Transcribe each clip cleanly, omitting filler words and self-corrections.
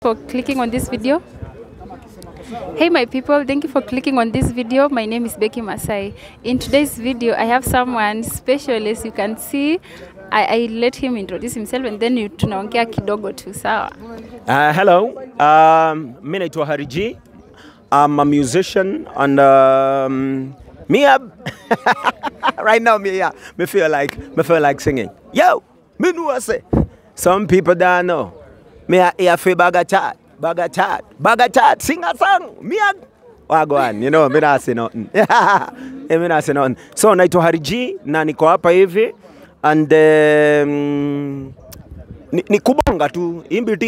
For clicking on this video. Hey my people, thank you for clicking on this video. My name is Becky Masai. In today's video, I have someone special. As you can see, I let him introduce himself and then tunaongea kidogo tu, sawa? Hello, mimi naitwa Hariji. I'm a musician and right now me feel like singing. Yo, me know say some people don't know. Me a feel baga chat, sing a song. Me wagwan, you know, me not say nothing. Me not say nothing. So naitwa Hariji na niko hapa hivi and ni kubonga tu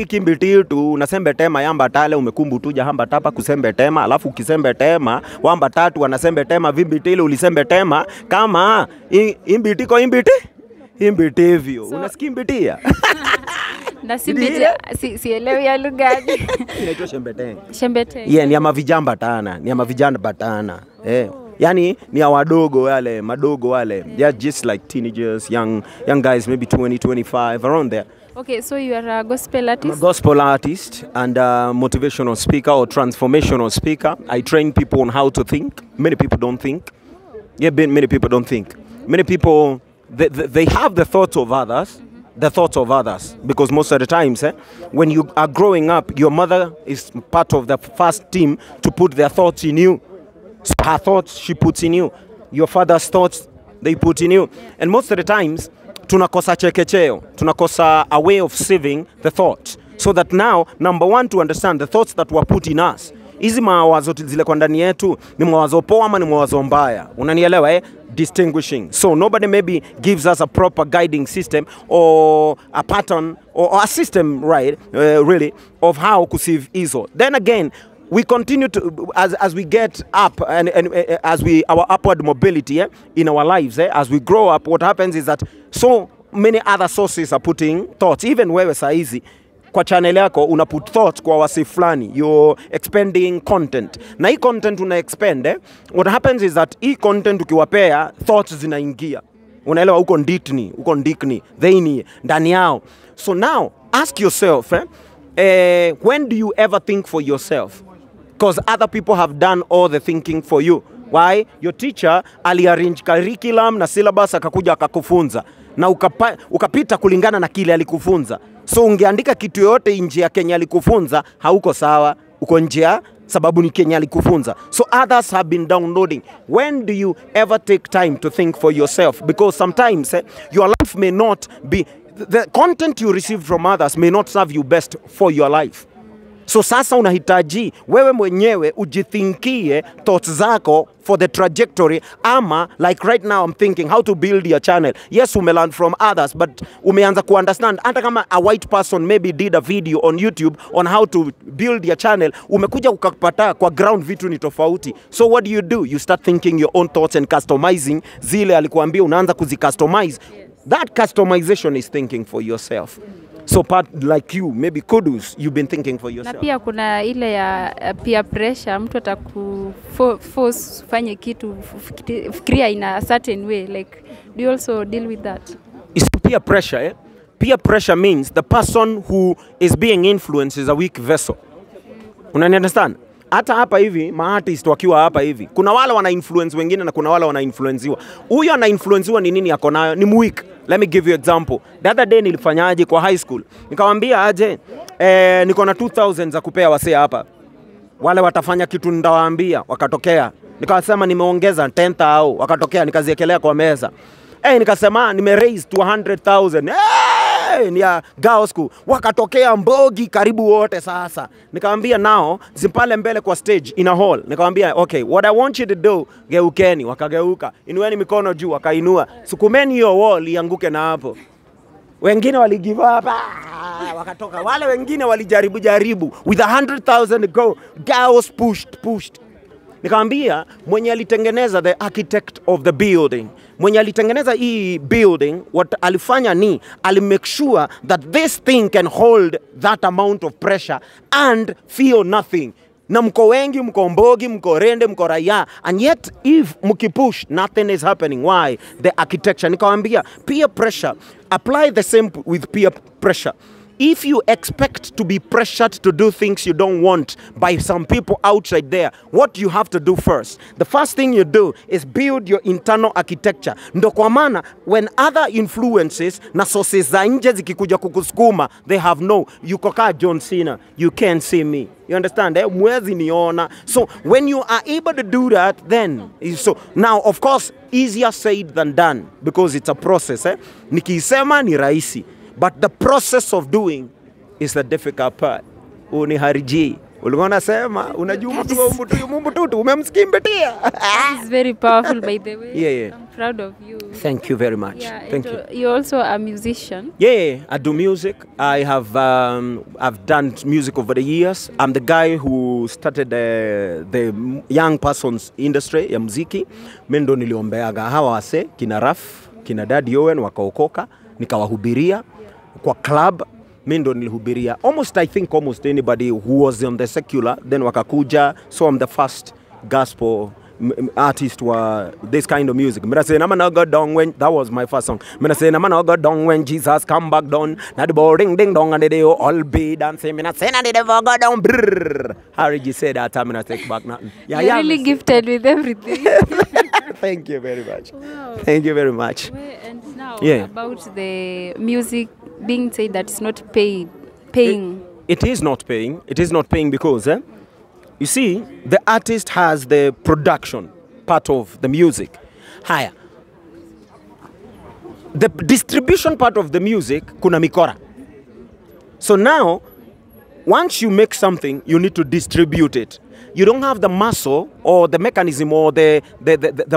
kimbiti tu nasembe tema yamba tale umekumbu tu jahamba tapa kusembe tema alafu kisembe tema wamba tatu wanasembe tema vimbitile ulisembe tema kama imbiti hivyo so, unasikimbitia na sielewi ya lugha gani inaitwa shembete. Yeah, ni ya mavijana batana yani ni ya wadogo wale madogo wale. They are just like teenagers, young guys, maybe 20, 25 around there. Okay, so you are a gospel artist? I'm a gospel artist and a motivational speaker or transformational speaker. I train people on how to think. Many people don't think. Yeah, many people don't think. Many people, they have the thoughts of others. The thoughts of others, because most of the times when you are growing up, your mother is part of the first team to put their thoughts in you. So her thoughts she puts in you, your father's thoughts they put in you, and most of the times tunakosa chekecheo, tunakosa a way of saving the thoughts, so that now number one, to understand the thoughts that were put in us. Hizi mawazo zile kwa ndani yetu ni mawazo poa ama ni mawazo mbaya, unanielewa distinguishing. So nobody maybe gives us a proper guiding system or a pattern or a system, right, really, of how to save ISO. Then again, we continue to, as we get up and as our upward mobility in our lives, as we grow up, what happens is that so many other sources are putting thoughts. Even wewe saizi kwa channel yako una put thoughts kwa wasi flani, you're expending content. Na hii content una expend, what happens is that hii content ukiwapea thoughts zinaingia. Unaelewa uko ndikni, theini, ndani yao. So now ask yourself, when do you ever think for yourself? Because other people have done all the thinking for you. Why? Your teacher aliarrange curriculum na syllabus akakuja akakufunza. Na ukapita kulingana na kile alikufunza. So ungeandika kitu yote nje ya Kenya alikufunza, hauko sawa, uko nje sababu ni Kenya alikufunza. So others have been downloading. When do you ever take time to think for yourself? Because sometimes your life may not be, the content you receive from others may not serve you best for your life. So sasa unahitaji wewe mwenyewe ujithinkie thoughts zako for the trajectory, ama like right now I'm thinking how to build your channel. Yes, learn from others, but umeanza ku understand hata kama a white person maybe did a video on YouTube on how to build your channel, umekuja ukapata kwa ground vitu ni tofauti. So what do? You start thinking your own thoughts and customizing zile alikuambia, unaanza kuzicustomize. That customization is thinking for yourself. So part like you, maybe kudos, you've been thinking for yourself. Na pia kuna ile ya peer pressure, mtu atakuforce fanye kitu, fikiria in a certain way. Like, do you also deal with that? It's peer pressure. Peer pressure means the person who is being influenced is a weak vessel. Understand? Hata hapa hivi, ma-artist wakiwa hapa hivi, kuna wale wana influence wengine na kuna wale wana influenziwa. Huyo ana influenziwa ni nini yako nayo? Ni weak. Let me give you example. The other day nilifanyaje kwa high school. Nikamwambia aje, niko na 2000 za kupea wasee hapa. Wale watafanya kitu ndawaambia, wakatokea. Nikasema nimeongeza 10,000, wakatokea, nikaziekelea kwa meza. Nikasema nime raise 200,000. Ni ya girls school. Wakatokea mbogi karibu wote sasa. Nikamwambia nao zimpale mbele kwa stage in a hall. Nikamwambia okay, what I want you to do, geukeni. Wakageuka. Inueni mikono juu, wakainua. Sukumeni hiyo wall ianguke na hapo. Wengine wali give up, wakatoka. Wale wengine walijaribu with 100,000 go. Girls pushed. Nikamwambia mwenye alitengeneza, the architect of the building, mwenye alitengeneza hii building, what alifanya ni alimake sure that this thing can hold that amount of pressure and feel nothing. Na mko wengi, mko mbogi, mko rende, mko raya, and yet if mkipush, nothing is happening. Why? The architecture. Nikamwambia peer pressure, apply the same with peer pressure. if you expect to be pressured to do things you don't want by some people outside there, what you have to do first, the first thing you do is build your internal architecture. Ndo kwa maana when other influences na sources za nje zikikuja kukusukuma, they have no, yuko kaa John Cena, you can't see me. You understand? Mwezi niona. So when you are able to do that, then so now of course easier said than done because it's a process. Nikisema ni rahisi. But the process of doing is the difficult part. Unihariji. Ulikuwa sema unajua mtu umemskimbitia. That is very powerful, by the way. Yeah. I'm proud of you. Thank you very much. Yeah, Thank you. You're also a musician. Yeah, I do music. I have I've done music over the years. I'm the guy who started the young persons industry ya muziki. Mimi ndo niliombeaga hawa wase kina Raf, kina Daddy Owen wakaokoka, nikawahubiria kwa club. Mimi ndo nilihubiria I think almost anybody who was on the secular then wakakuja, so I'm the first gospel artist were this kind of music. Mira say nama got down when that was my first song. Mira say nama got down when Jesus come back down. Na the boring ding dong and they all be dancing. Mira say na they never got down. Harry G said that time. Mira take back nothing. Yeah, you're really gifted with everything. Thank you very much. Wow. Thank you very much. And now about the music being said that it's not paying. It is not paying. It is not paying because you see, the artist has the production part of the music. Higher. The distribution part of the music, kuna mikora. So now, once you make something, you need to distribute it. You don't have the muscle or the mechanism or the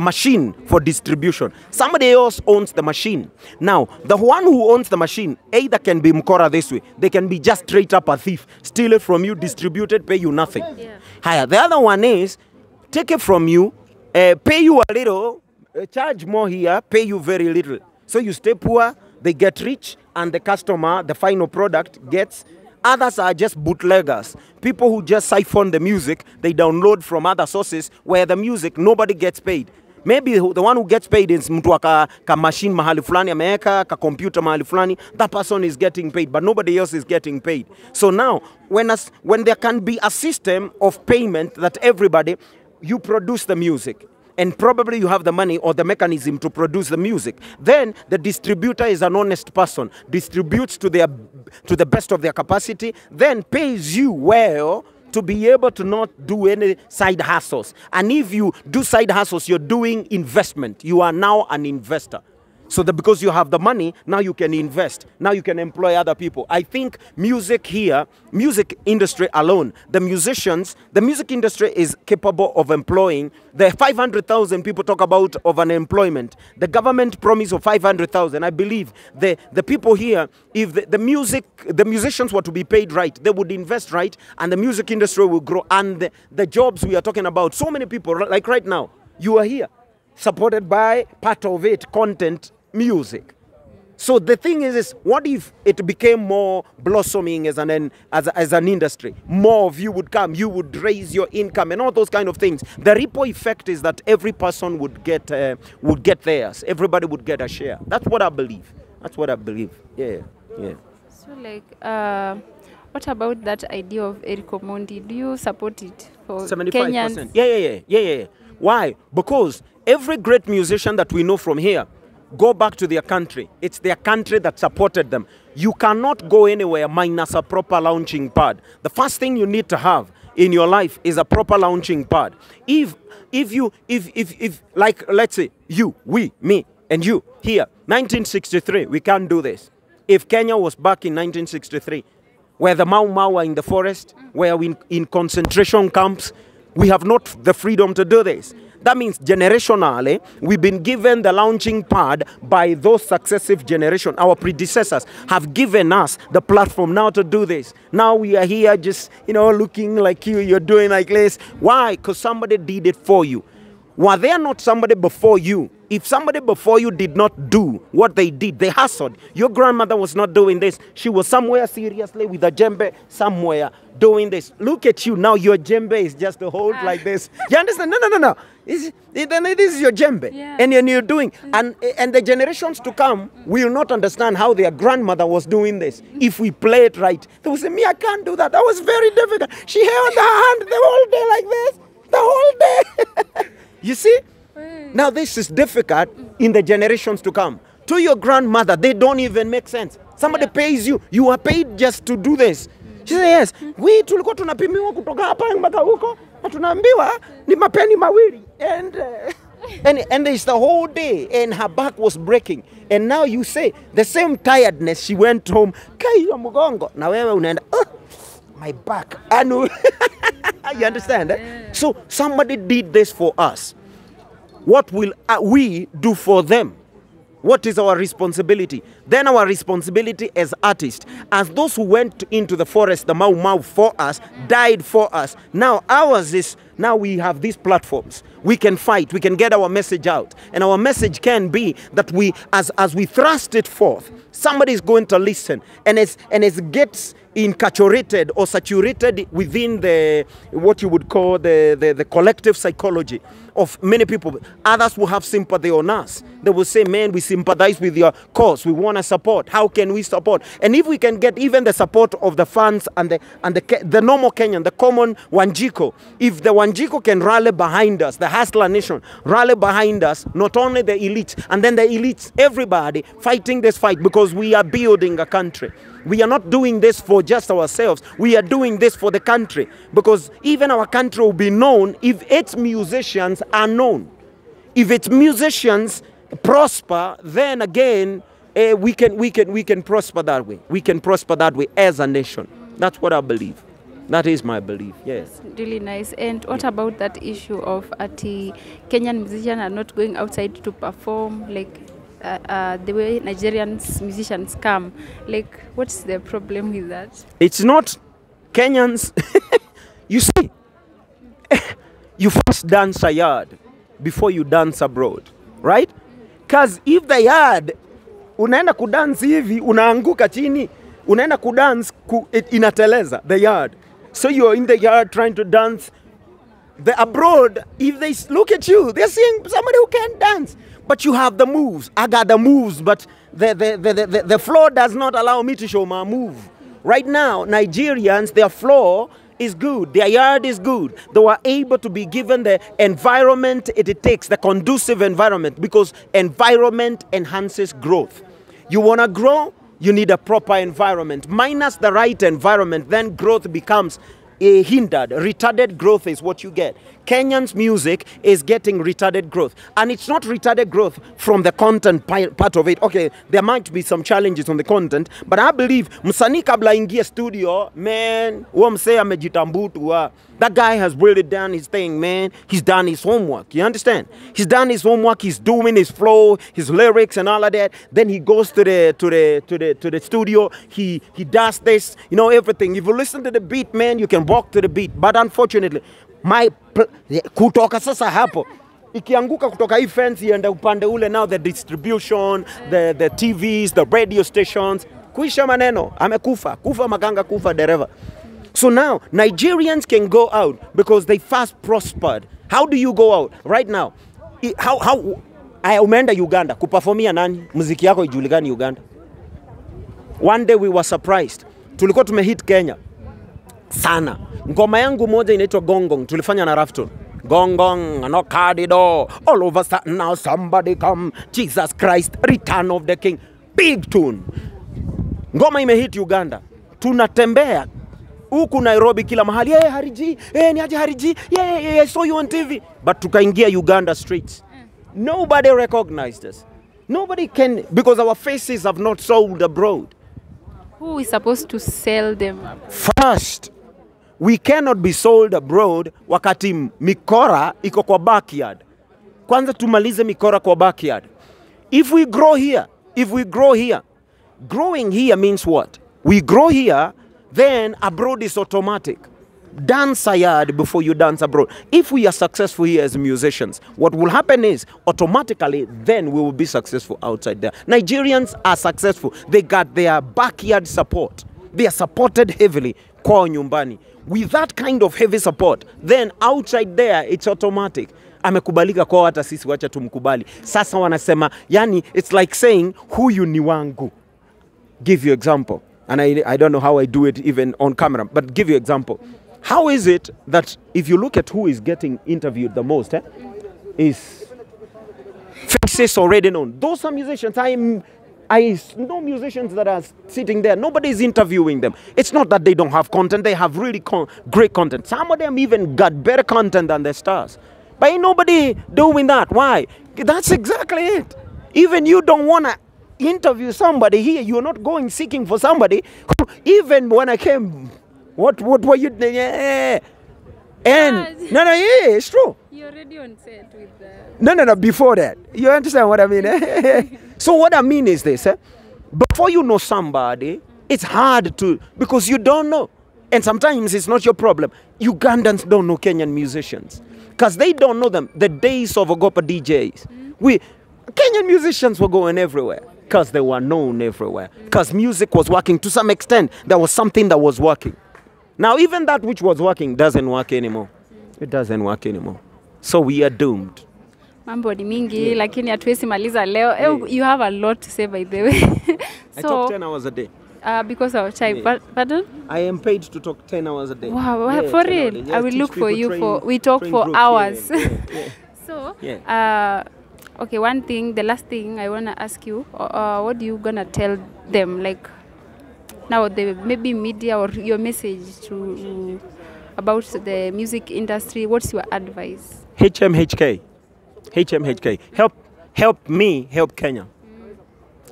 machine for distribution. Somebody else owns the machine. Now, the one who owns the machine either can be mkora this way. They can be just straight up a thief. Steal it from you, distribute it, pay you nothing. Yeah. Higher. The other one is take it from you, pay you a little, charge more here, pay you very little. So you stay poor, they get rich, and the customer, the final product, gets. Others are just bootleggers. People who just siphon the music, they download from other sources where the music, nobody gets paid. Maybe the one who gets paid is mtu ka machine mahali fulani ameweka, ka computer mahali fulani, that person is getting paid, but nobody else is getting paid. So now, when there can be a system of payment that everybody, you produce the music, and probably you have the money or the mechanism to produce the music. Then the distributor is an honest person, distributes to the best of their capacity, then pays you well to be able to not do any side hustles. And if you do side hustles, you're doing investment. You are now an investor. So that because you have the money, now you can invest. Now you can employ other people. I think music here, music industry alone, the music industry is capable of employing the 500,000 people talk about of unemployment. The government promise of 500,000. I believe the people here, if the musicians were to be paid right, they would invest right, and the music industry will grow. And the jobs we are talking about, so many people, like right now, you are here, supported by part of it, content, music. So the thing is what if it became more blossoming as an industry? More of you would come, you would raise your income and all those kind of things. The ripple effect is that every person would get theirs. Everybody would get a share. That's what I believe. That's what I believe. Yeah. So like, what about that idea of Eric Omondi? Do you support it for 75%? Kenyans? Yeah. Why? Because every great musician that we know from here go back to their country. It's their country that supported them. You cannot go anywhere minus a proper launching pad. The first thing you need to have in your life is a proper launching pad. If like, let's say you, we, me, and you here, 1963, we can't do this. If Kenya was back in 1963, where the Mau Mau are in the forest, where we in concentration camps, we have not the freedom to do this. That means generationally, we've been given the launching pad by those successive generations. Our predecessors have given us the platform now to do this. Now we are here just, looking like you're doing like this. Why? Because somebody did it for you. Were there not somebody before you? If somebody before you did not do what they did, they hustled. Your grandmother was not doing this. She was somewhere seriously with a djembe somewhere doing this. Look at you now. Your djembe is just a hold like this. You understand? No. Then this is your djembe, and you're doing, and the generations to come will not understand how their grandmother was doing this. If we play it right, they will say, "Me, I can't do that. That was very difficult. She held her hand the whole day like this, the whole day." You see? Now this is difficult in the generations to come. To your grandmother, they don't even make sense. Somebody pays you. You are paid just to do this. She said, yes, we tulikuwa tunapimiwa kutoka hapa mpaka huko, na tunaambiwa ni mapeni mawili. And it's the whole day, and her back was breaking. And now you say, the same tiredness, she went home, kaiwa mgongo, na wewe unaenda, my back. You understand? So somebody did this for us. What will we do for them? What is our responsibility? Then our responsibility as artists, as those who went into the forest, the Mau Mau for us, died for us. Now ours is, now we have these platforms. We can fight, we can get our message out. And our message can be that we, as we thrust it forth, somebody is going to listen. And it gets encapsulated or saturated within the, what you would call the collective psychology of many people. Others will have sympathy on us. They will say, man, we sympathize with your cause. We want to support. How can we support? And if we can get even the support of the fans and the normal Kenyan, the common Wanjiko, if the Wanjiko can rally behind us, the Hustler Nation, rally behind us, not only the elite, and then the elites, everybody fighting this fight, because we are building a country. We are not doing this for just ourselves. We are doing this for the country, because even our country will be known if its musicians are known. If its musicians prosper, then again we can prosper that way. We can prosper that way as a nation. That's what I believe. That is my belief. Yes. That's really nice. And what about that issue of Kenyan musicians are not going outside to perform, like the way Nigerian musicians come? Like, what's the problem with that? It's not Kenyans. You see, you first dance a yard before you dance abroad, right? Because if the yard, unaenda kudance hivi, unaanguka chini, unaenda kudance, inateleza, the yard. So you're in the yard trying to dance. The abroad, if they look at you, they're seeing somebody who can't dance. But you have the moves. I got the moves, but the floor does not allow me to show my move. Right now, Nigerians, their floor is good. Their yard is good. They were able to be given the environment it takes, the conducive environment, because environment enhances growth. You want to grow, you need a proper environment. Minus the right environment, then growth becomes hindered. Retarded growth is what you get. Kenyan's music is getting retarded growth. And it's not retarded growth from the content part of it. Okay, there might be some challenges on the content, but I believe msanii kabla ingia studio, man, huwa msee amejitambutu. That guy has really done his thing, man. He's done his homework. You understand? He's done his homework. He's doing his flow, his lyrics and all of that. Then he goes to the studio. He does this, you know, everything. If you listen to the beat, man, you can walk to the beat. But unfortunately, kutoka sasa hapo ikianguka kutoka hii fence iende upande ule, now the distribution, the TVs, the radio stations, kuisha maneno, amekufa, kufa makanga, kufa dereva. So now Nigerians can go out because they first prospered. How do you go out right now? Umeenda Uganda kuperformia nani? Muziki yako ijulikani Uganda. One day we were surprised. Tulikuwa tumehit Kenya sana. Ngoma yangu moja inaitwa Gongong, tulifanya na Rafton. Gongong, no cardido, all of a sudden now somebody come, Jesus Christ, Return of the King. Big tune. Ngoma imehit Uganda. Tunatembea huku Nairobi kila mahali, hey Hariji, hey ni aje Hariji, yeah, I saw you on TV. But tukaingia Uganda streets. Nobody recognized us. Nobody can, because our faces have not sold abroad. Who is supposed to sell them? First, we cannot be sold abroad wakati mikora iko kwa backyard. Kwanza tumalize mikora kwa backyard. If we grow here, growing here means what? We grow here, then abroad is automatic. Dance a yard before you dance abroad. If we are successful here as musicians, what will happen is automatically then we will be successful outside there. Nigerians are successful. They got their backyard support. They are supported heavily kwa nyumbani. With that kind of heavy support, then outside there it's automatic. amekubalika kwa hata sisi wacha tumkubali. Sasa wanasema, yani it's like saying huyu ni wangu. Give you example. And I don't know how I do it even on camera, but give you example. How is it that if you look at who is getting interviewed the most, is faces already known. Those are musicians. I know musicians that are sitting there. Nobody is interviewing them. It's not that they don't have content. They have really great content. Some of them even got better content than their stars. But ain't nobody doing that. Why? That's exactly it. Even you don't want to interview somebody here. You're not going seeking for somebody who, even when I came, what were you? And no, yeah, it's true. You're already on set with the... No, before that. You understand what I mean? So what I mean is this, before you know somebody, it's hard to, because you don't know. And sometimes it's not your problem. Ugandans don't know Kenyan musicians because they don't know them. The days of Ogopa DJs, Kenyan musicians were going everywhere because they were known everywhere. Because music was working to some extent. There was something that was working. Now, even that which was working doesn't work anymore. It doesn't work anymore. So we are doomed. Mambo ni mingi, lakini hatuwezi maliza leo. You have a lot to say, by the way. I talk 10 hours a day. Because of time. Yeah. Pardon? I am paid to talk 10 hours a day. Wow, yeah, for real? Yes, I will look for you we talk for groups. hours. Yeah. So, yeah. Okay, one thing, the last thing I want to ask you, what are you going to tell them? Like, now, maybe media or your message about the music industry, what's your advice? HMHK. Help me help Kenya.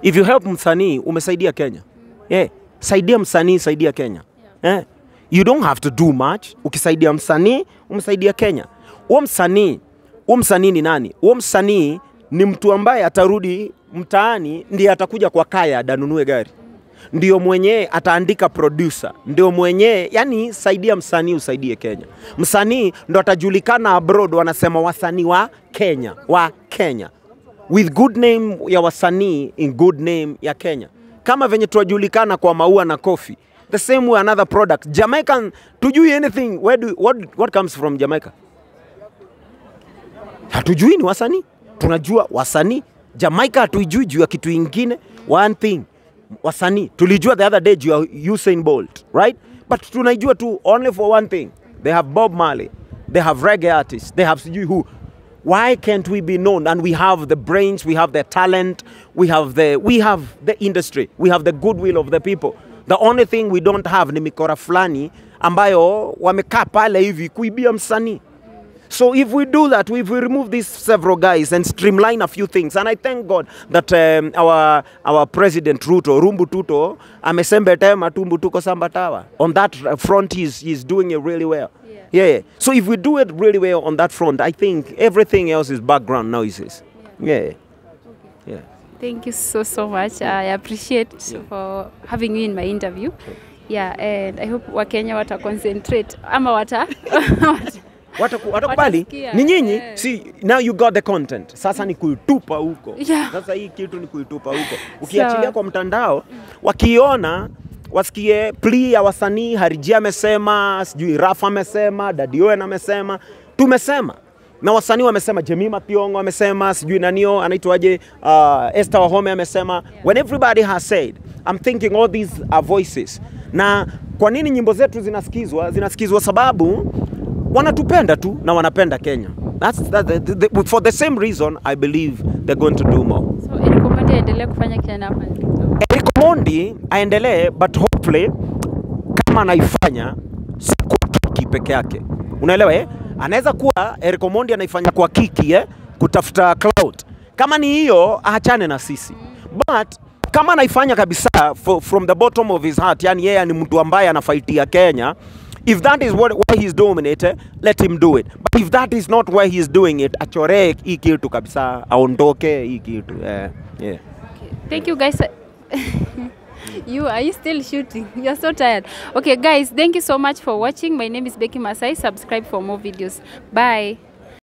If you help msanii, umesaidia Kenya. Yeah. Saidia msanii, saidia Kenya. Yeah. You don't have to do much. Ukisaidia msanii, umesaidia Kenya. Huo msanii ni nani? Huo msanii ni mtu ambaye atarudi mtaani, ndiye atakuja kwa kaya adanunue gari. Ndio mwenye ataandika producer, ndio mwenye, yani saidia msanii usaidie Kenya. Msanii ndo atajulikana abroad, wanasema wasanii wa Kenya. With good name ya wasanii in good name ya Kenya. Kama venye tuwajulikana kwa maua na coffee. The same way another product. Jamaican, tujui anything, what comes from Jamaica? Hatujui ni wasanii. Tunajua wasanii. Jamaica hatujui juu ya kitu ingine. One thing. Wasanii. Tulijua the other day juu ya Usain Bolt, right? But tunajua tu only for one thing. They have Bob Marley. They have reggae artists. They have sijui who. Why can't we be known? And we have the brains, we have the talent, we have the industry, we have the goodwill of the people. The only thing we don't have ni mikora fulani ambayo wamekaa pale hivi kuibia msanii. So if we do that, if we remove these several guys and streamline a few things, and I thank God that our President Ruto, Rumbu Tuto, amesembe tema tumbu tuko sambatawa. On that front, he's doing it really well. Yeah. So if we do it really well on that front, I think everything else is background noises. Yeah. Thank you so much. I appreciate for having you in my interview. Yeah, and I hope Wakenya wata concentrate ama watakubali ni nyinyi. See, now you got the content. Sasa ni kuitupa huko. Sasa hii kitu ni kuitupa huko. Ukiachilia kwa mtandao, wakiona wasikie plea ya wasanii, Harijia amesema, sijui Rafa amesema, Daddy Owen amesema, tumesema. Na wasanii wamesema, Jemima Thiongo amesema, sijui nanio anaitwaje, Esther Wahome amesema. When everybody has said, I'm thinking all these are voices. Na kwa nini nyimbo zetu zinasikizwa? Zinasikizwa sababu wanatupenda tu na wanapenda Kenya. For the same reason, I believe they're going to do more. So, Eric Omondi aendelee kufanya Kenya hapa? Eric Omondi aendelee, but hopefully kama anaifanya si kwa kiki peke yake. Unaelewa Anaweza kuwa Eric Omondi anaifanya kwa kiki kutafuta clout. Kama ni hiyo, aachane na sisi. But kama anaifanya kabisa from the bottom of his heart, yani yeye ni mtu ambaye anafaitia Kenya, if that is why he's doing it, let him do it. But if that is not why he's doing it, achore hii kitu kabisa, aondoke hii kitu. Yeah. Okay. Thank you guys. Are you still shooting? You're so tired. Okay guys, thank you so much for watching. My name is Becky Masai. Subscribe for more videos. Bye.